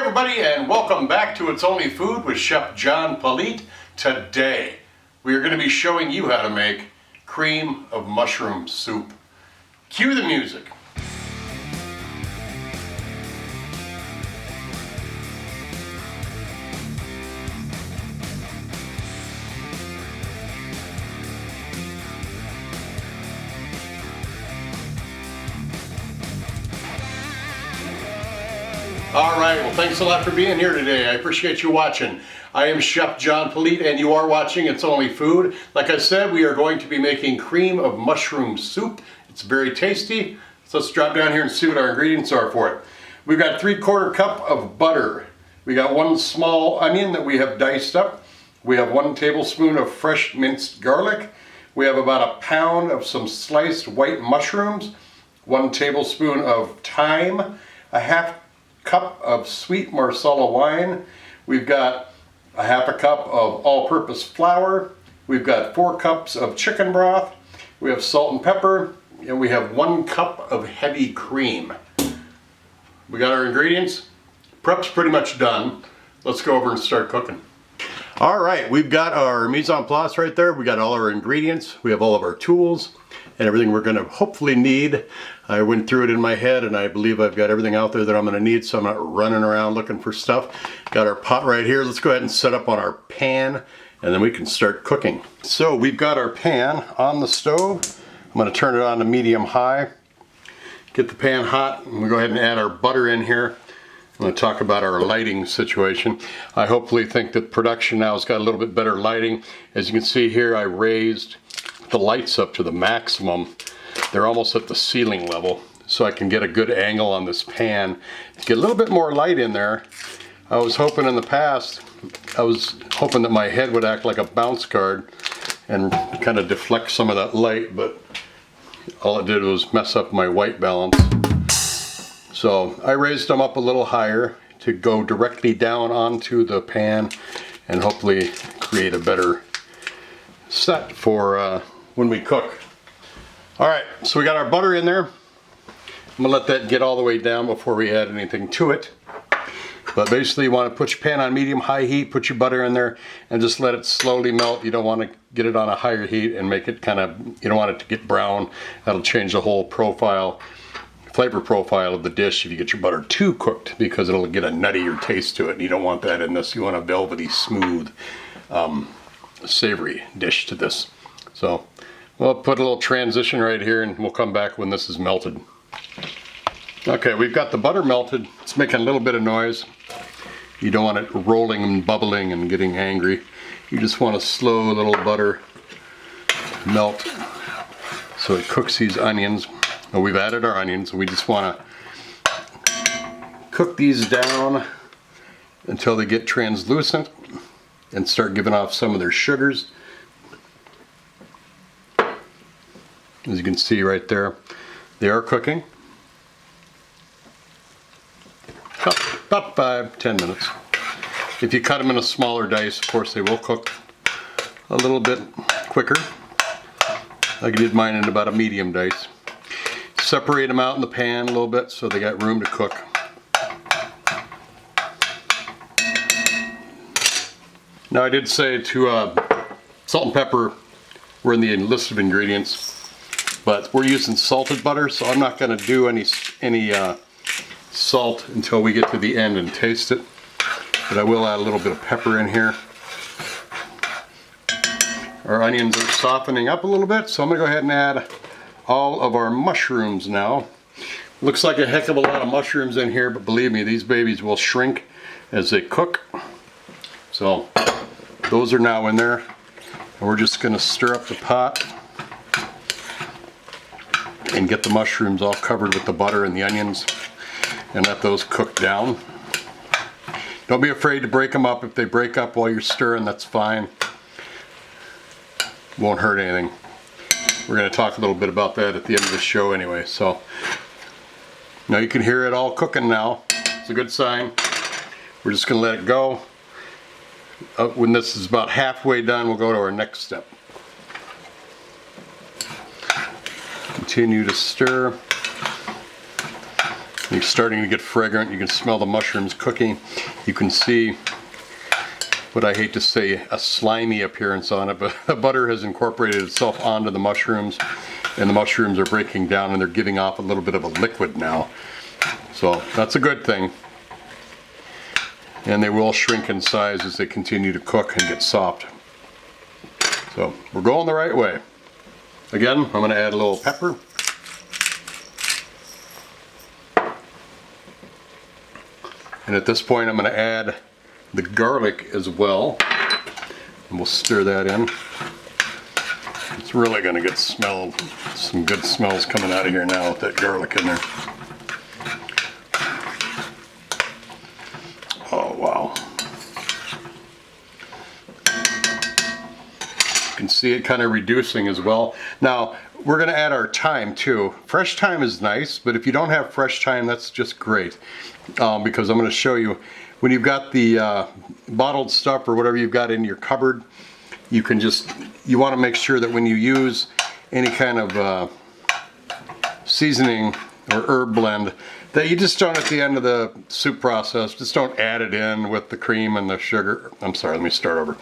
everybody, and welcome back to It's Only Food with Chef John Politte. Today we are going to be showing you how to make cream of mushroom soup. Cue the music. Alright, well thanks a lot for being here today. I appreciate you watching. I am Chef John Politte and you are watching It's Only Food. Like I said, we are going to be making cream of mushroom soup. It's very tasty. So let's drop down here and see what our ingredients are for it. We've got 3/4 cup of butter. We got 1 small onion that we have diced up. We have 1 tablespoon of fresh minced garlic. We have about 1 pound of some sliced white mushrooms. 1 tablespoon of thyme. 1/2 cup of sweet Meixsell wine. We've got 1/2 cup of all-purpose flour. We've got 4 cups of chicken broth. We have salt and pepper, and we have 1 cup of heavy cream. We got our ingredients. Prep's pretty much done. Let's go over and start cooking. All right, we've got our mise en place right there. We got all our ingredients. We have all of our tools and everything we're going to hopefully need. I went through it in my head and I believe I've got everything out there that I'm going to need, so I'm not running around looking for stuff. Got our pot right here. Let's go ahead and set up on our pan and then we can start cooking. So we've got our pan on the stove. I'm going to turn it on to medium high. Get the pan hot and we'll go ahead and add our butter in here. I'm going to talk about our lighting situation. I hopefully think that production now has got a little bit better lighting. As you can see here, I raised the lights up to the maximum. They're almost at the ceiling level, so I can get a good angle on this pan. Get a little bit more light in there. I was hoping in the past, that my head would act like a bounce card and kind of deflect some of that light, but all it did was mess up my white balance. So I raised them up a little higher to go directly down onto the pan and hopefully create a better set for when we cook. Alright, so we got our butter in there. I'm going to let that get all the way down before we add anything to it. But basically you want to put your pan on medium-high heat, put your butter in there, and just let it slowly melt. You don't want to get it on a higher heat and make it kind of, you don't want it to get brown. That'll change the whole flavor profile of the dish if you get your butter too cooked, because it'll get a nuttier taste to it. And you don't want that in this. You want a velvety, smooth, savory dish to this. So we'll put a little transition right here and we'll come back when this is melted. Okay, we've got the butter melted. It's making a little bit of noise. You don't want it rolling and bubbling and getting angry. You just want a slow little butter melt so it cooks these onions. And we've added our onions, and we just want to cook these down until they get translucent and start giving off some of their sugars. As you can see right there, they are cooking. About 5-10 minutes. If you cut them in a smaller dice, of course they will cook a little bit quicker. I did mine in about a medium dice. Separate them out in the pan a little bit so they got room to cook. Now I did say to salt and pepper were in the list of ingredients, but we're using salted butter, so I'm not going to do any salt until we get to the end and taste it. But I will add a little bit of pepper in here. Our onions are softening up a little bit, so I'm going to go ahead and add all of our mushrooms now. Looks like a heck of a lot of mushrooms in here, but believe me, these babies will shrink as they cook. So those are now in there, and we're just going to stir up the pot and get the mushrooms all covered with the butter and the onions and let those cook down. Don't be afraid to break them up. If they break up while you're stirring, that's fine. Won't hurt anything. We're going to talk a little bit about that at the end of the show anyway. So now you can hear it all cooking now. It's a good sign. We're just going to let it go. When this is about halfway done, we'll go to our next step. Continue to stir. It's starting to get fragrant. You can smell the mushrooms cooking. You can see what I hate to say, a slimy appearance on it, but the butter has incorporated itself onto the mushrooms, and the mushrooms are breaking down and they're giving off a little bit of a liquid now. So that's a good thing. And they will shrink in size as they continue to cook and get soft. So we're going the right way. Again, I'm going to add a little pepper. And at this point I'm going to add the garlic as well, and we'll stir that in. It's really going to get some good smells coming out of here now with that garlic in there. Oh wow. You can see it kind of reducing as well. Now we're going to add our thyme too. Fresh thyme is nice, but if you don't have fresh thyme, that's just great, because I'm going to show you when you've got the bottled stuff or whatever you've got in your cupboard, you want to make sure that when you use any kind of seasoning or herb blend, that you just don't, at the end of the soup process, just don't add it in with the cream and the sugar. I'm sorry, let me start over.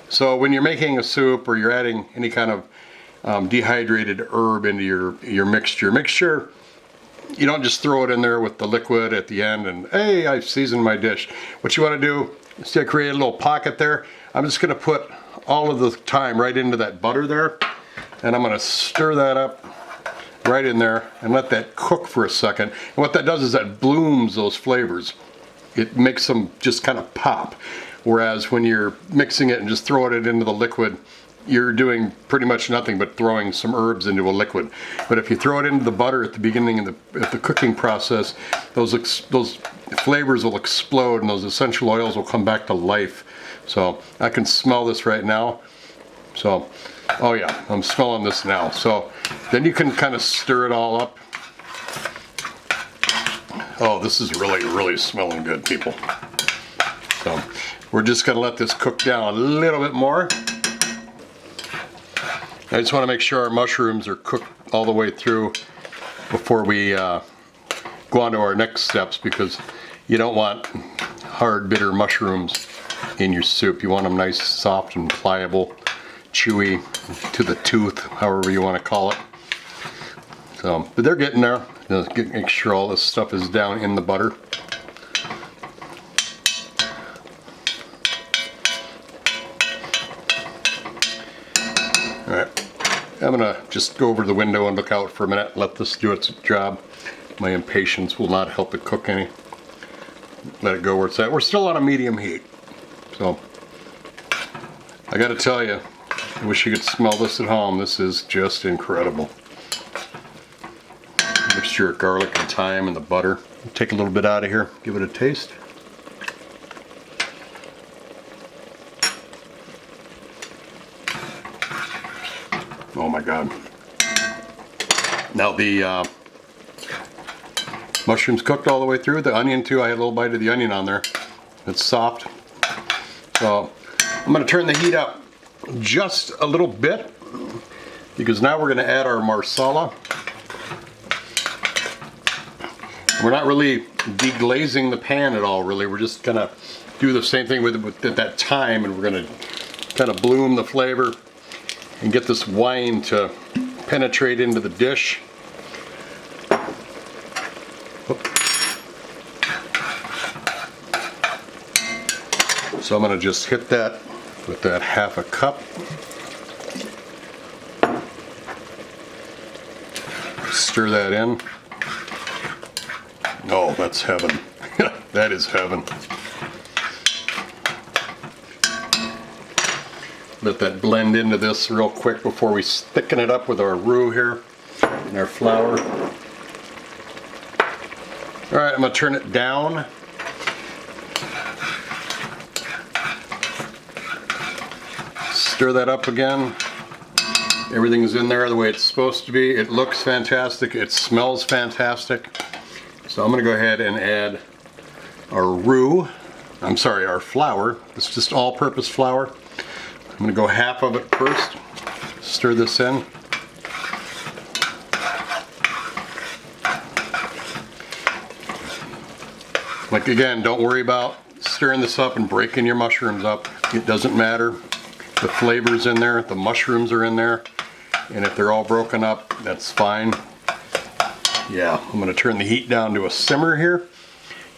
So when you're making a soup or you're adding any kind of dehydrated herb into your mixture, make sure you don't just throw it in there with the liquid at the end and, hey, I've seasoned my dish. What you want to do is to create a little pocket there. I'm just going to put all of the thyme right into that butter there, and I'm going to stir that up right in there and let that cook for a second. And what that does is that blooms those flavors. It makes them just kind of pop. Whereas when you're mixing it and just throwing it into the liquid, you're doing pretty much nothing but throwing some herbs into a liquid. But if you throw it into the butter at the beginning of the cooking process, those flavors will explode and those essential oils will come back to life. So I can smell this right now. So, oh yeah, I'm smelling this now. So then you can kind of stir it all up. Oh, this is really, really smelling good, people. So we're just gonna let this cook down a little bit more. I just want to make sure our mushrooms are cooked all the way through before we go on to our next steps, because you don't want hard, bitter mushrooms in your soup. You want them nice, soft, and pliable, chewy, to the tooth, however you want to call it. So, but they're getting there. Make sure all this stuff is down in the butter. All right. I'm gonna just go over to the window and look out for a minute, let this do its job. My impatience will not help it cook any. Let it go where it's at. We're still on a medium heat. So, I gotta tell you, I wish you could smell this at home. This is just incredible. Mixture of garlic and thyme and the butter. Take a little bit out of here, give it a taste. Oh my God. Now the mushrooms cooked all the way through. The onion too, I had a little bite of the onion on there. It's soft. So I'm going to turn the heat up just a little bit, because now we're going to add our marsala. We're not really deglazing the pan at all, really. We're just going to do the same thing with that thyme, and we're going to kind of bloom the flavor and get this wine to penetrate into the dish. So I'm going to just hit that with that half a cup. Stir that in. Oh, that's heaven. That is heaven. Let that blend into this real quick before we thicken it up with our roux here and our flour. All right, I'm going to turn it down. Stir that up again. Everything's in there the way it's supposed to be. It looks fantastic. It smells fantastic. So I'm going to go ahead and add our roux. I'm sorry, our flour. It's just all-purpose flour. I'm going to go half of it first. Stir this in. Like again, don't worry about stirring this up and breaking your mushrooms up. It doesn't matter. The flavor's in there, the mushrooms are in there, and if they're all broken up, that's fine. Yeah, I'm gonna turn the heat down to a simmer here.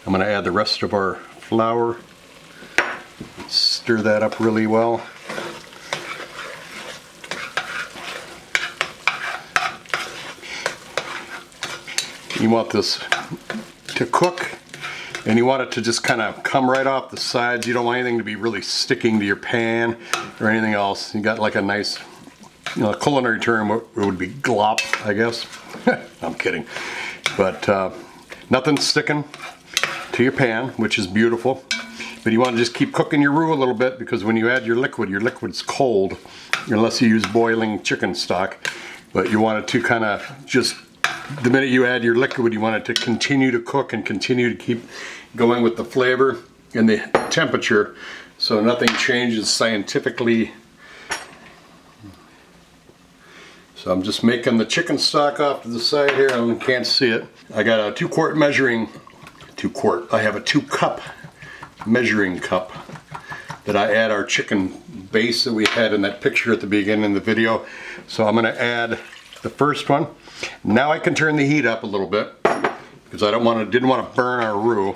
I'm gonna add the rest of our flour. Stir that up really well. You want this to cook, and you want it to just kind of come right off the sides. You don't want anything to be really sticking to your pan or anything else. You got like a nice, you know, a culinary term would be glop, I guess. I'm kidding. But nothing's sticking to your pan, which is beautiful. But you want to just keep cooking your roux a little bit, because when you add your liquid's cold, unless you use boiling chicken stock. But you want it to kind of just, the minute you add your liquid, you want it to continue to cook and continue to keep going with the flavor and the temperature, so nothing changes scientifically. So I'm just making the chicken stock off to the side here. I can't see it. I got a 2-quart measuring, I have a 2-cup measuring cup that I add our chicken base that we had in that picture at the beginning of the video. So I'm gonna add the first one. Now I can turn the heat up a little bit, because I didn't want to burn our roux.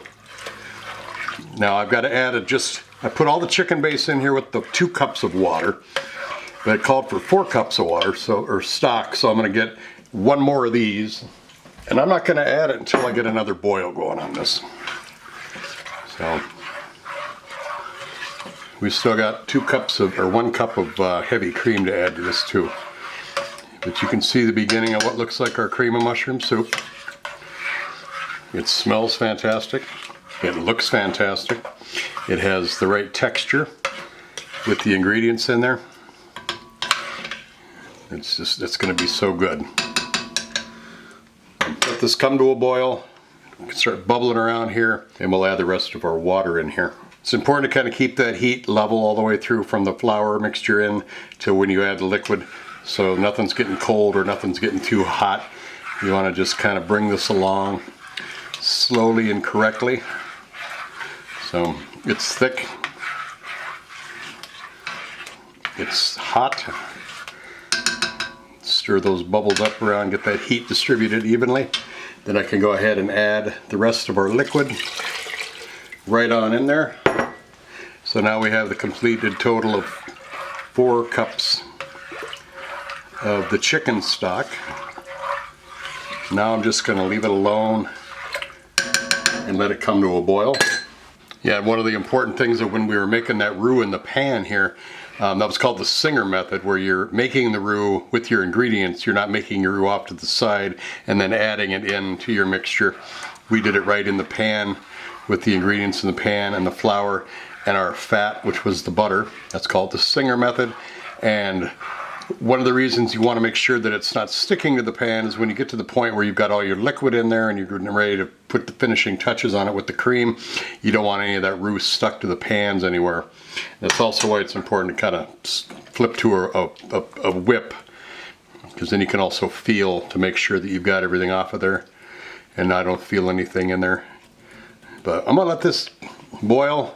Now I've got to add I put all the chicken base in here with the 2 cups of water, but it called for 4 cups of water, or stock, so I'm going to get 1 more of these. And I'm not going to add it until I get another boil going on this. So we still got 2 cups of, or 1 cup of heavy cream to add to this too. But you can see the beginning of what looks like our cream of mushroom soup. It smells fantastic. It looks fantastic. It has the right texture with the ingredients in there. It's going to be so good. Let this come to a boil. We can start bubbling around here, and we'll add the rest of our water in here. It's important to kind of keep that heat level all the way through from the flour mixture in to when you add the liquid, so nothing's getting cold or nothing's getting too hot. You want to just kind of bring this along slowly and correctly. So it's thick, it's hot. Stir those bubbles up around, get that heat distributed evenly. Then I can go ahead and add the rest of our liquid right on in there. So now we have the completed total of 4 cups of the chicken stock. Now I'm just going to leave it alone and let it come to a boil. Yeah, one of the important things that when we were making that roux in the pan here, that was called the Singer method, where you're making the roux with your ingredients. You're not making your roux off to the side and then adding it into your mixture. We did it right in the pan with the ingredients in the pan and the flour and our fat, which was the butter. That's called the Singer method. And one of the reasons you want to make sure that it's not sticking to the pan is when you get to the point where you've got all your liquid in there and you're ready to put the finishing touches on it with the cream, you don't want any of that roux stuck to the pans anywhere. That's also why it's important to kind of flip to a whip, because then you can also feel to make sure that you've got everything off of there and I don't feel anything in there. But I'm gonna let this boil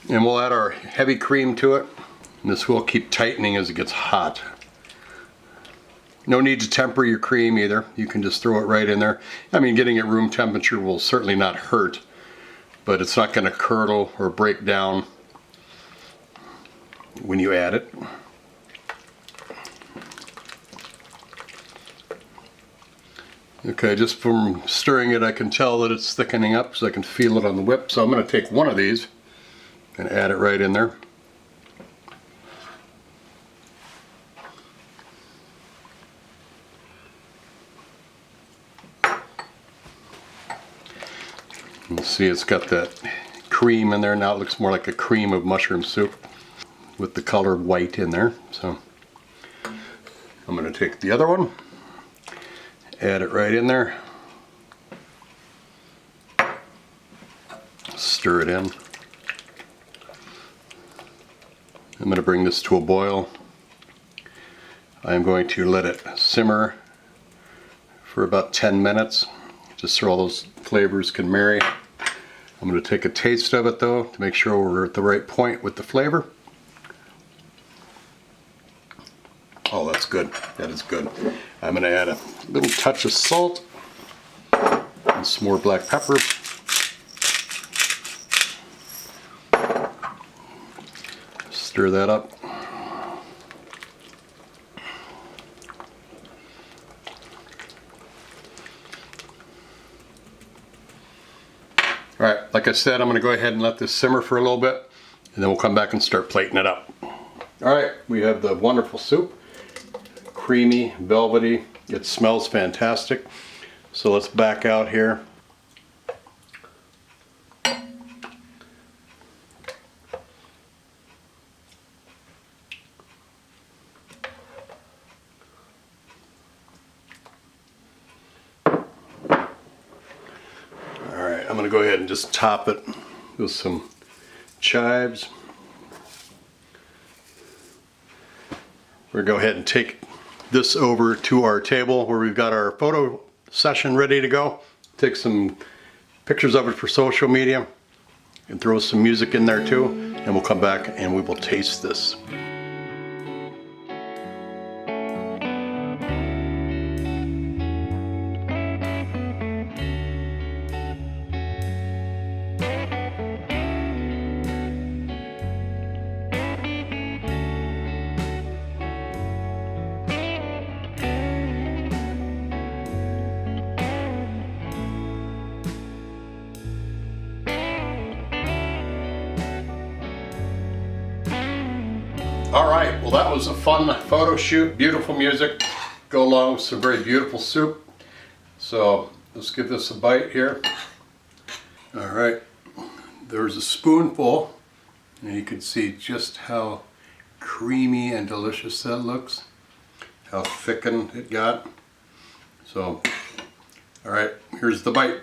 and we'll add our heavy cream to it, and this will keep tightening as it gets hot. No need to temper your cream either. You can just throw it right in there. I mean, getting it room temperature will certainly not hurt, but it's not going to curdle or break down when you add it. Okay, just from stirring it I can tell that it's thickening up, so I can feel it on the whip. So I'm going to take one of these and add it right in there. You see it's got that cream in there. Now it looks more like a cream of mushroom soup with the color white in there. So I'm going to take the other one, add it right in there, stir it in. I'm going to bring this to a boil. I'm going to let it simmer for about 10 minutes, just so all those flavors can marry. I'm going to take a taste of it though to make sure we're at the right point with the flavor. Oh, that's good. That is good. I'm going to add a little touch of salt and some more black pepper. Stir that up. All right, like I said, I'm going to go ahead and let this simmer for a little bit, and then we'll come back and start plating it up. All right, we have the wonderful soup. Creamy, velvety. It smells fantastic. So let's back out here. Alright, I'm going to go ahead and just top it with some chives. We're going to go ahead and take this over to our table where we've got our photo session ready to go. Take some pictures of it for social media and throw some music in there too, and we'll come back and we will taste this. Alright, well that was a fun photo shoot, beautiful music, go along with some very beautiful soup. So let's give this a bite here. Alright, there's a spoonful, and you can see just how creamy and delicious that looks, how thickened it got. So, alright, here's the bite.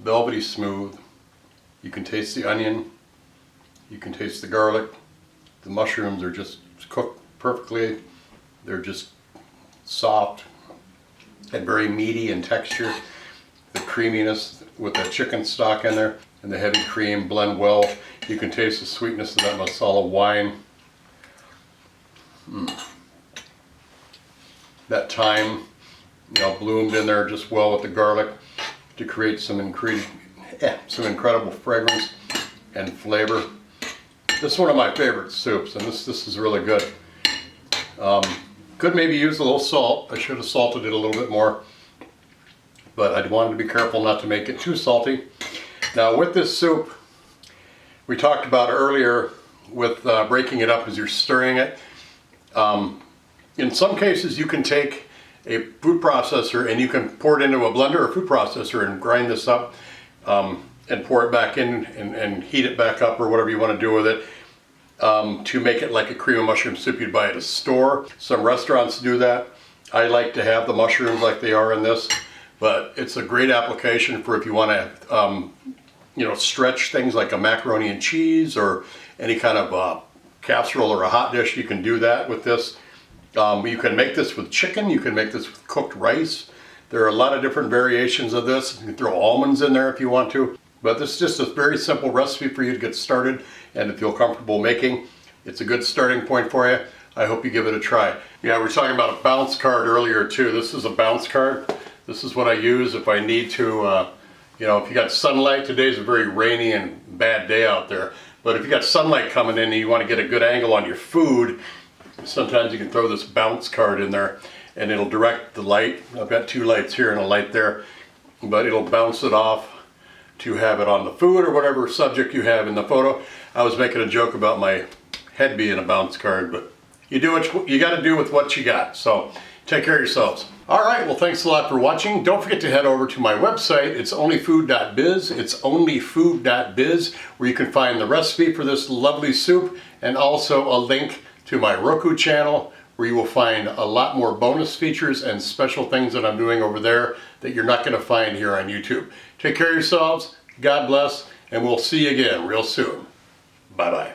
Velvety smooth. You can taste the onion, you can taste the garlic. The mushrooms are just cooked perfectly. They're just soft and very meaty in texture. The creaminess with the chicken stock in there and the heavy cream blend well. You can taste the sweetness of that masala wine. That thyme, bloomed in there just well with the garlic to create some incredible fragrance and flavor. This is one of my favorite soups, and this is really good. Could maybe use a little salt. I should have salted it a little bit more, but I wanted to be careful not to make it too salty. Now with this soup, we talked about earlier with breaking it up as you're stirring it. In some cases you can take a food processor and you can pour it into a blender or food processor and grind this up and pour it back in and heat it back up or whatever you want to do with it to make it like a cream of mushroom soup you'd buy at a store. Some restaurants do that. I like to have the mushrooms like they are in this, but it's a great application for if you want to stretch things like a macaroni and cheese or any kind of casserole or a hot dish. You can do that with this. You can make this with chicken, you can make this with cooked rice. There are a lot of different variations of this. You can throw almonds in there if you want to. But this is just a very simple recipe for you to get started and to feel comfortable making. It's a good starting point for you. I hope you give it a try. Yeah, we were talking about a bounce card earlier too. This is a bounce card. This is what I use if I need to, if you got sunlight. Today's a very rainy and bad day out there. But if you got sunlight coming in and you want to get a good angle on your food, sometimes you can throw this bounce card in there and it'll direct the light. I've got two lights here and a light there, but it'll bounce it off to have it on the food or whatever subject you have in the photo. I was making a joke about my head being a bounce card, but you do what you got to do with what you got. So take care of yourselves. All right, well, thanks a lot for watching. Don't forget to head over to my website. It's onlyfood.biz. It's onlyfood.biz, where you can find the recipe for this lovely soup and also a link to my Roku channel, where you will find a lot more bonus features and special things that I'm doing over there that you're not going to find here on YouTube. Take care of yourselves, God bless, and we'll see you again real soon. Bye-bye.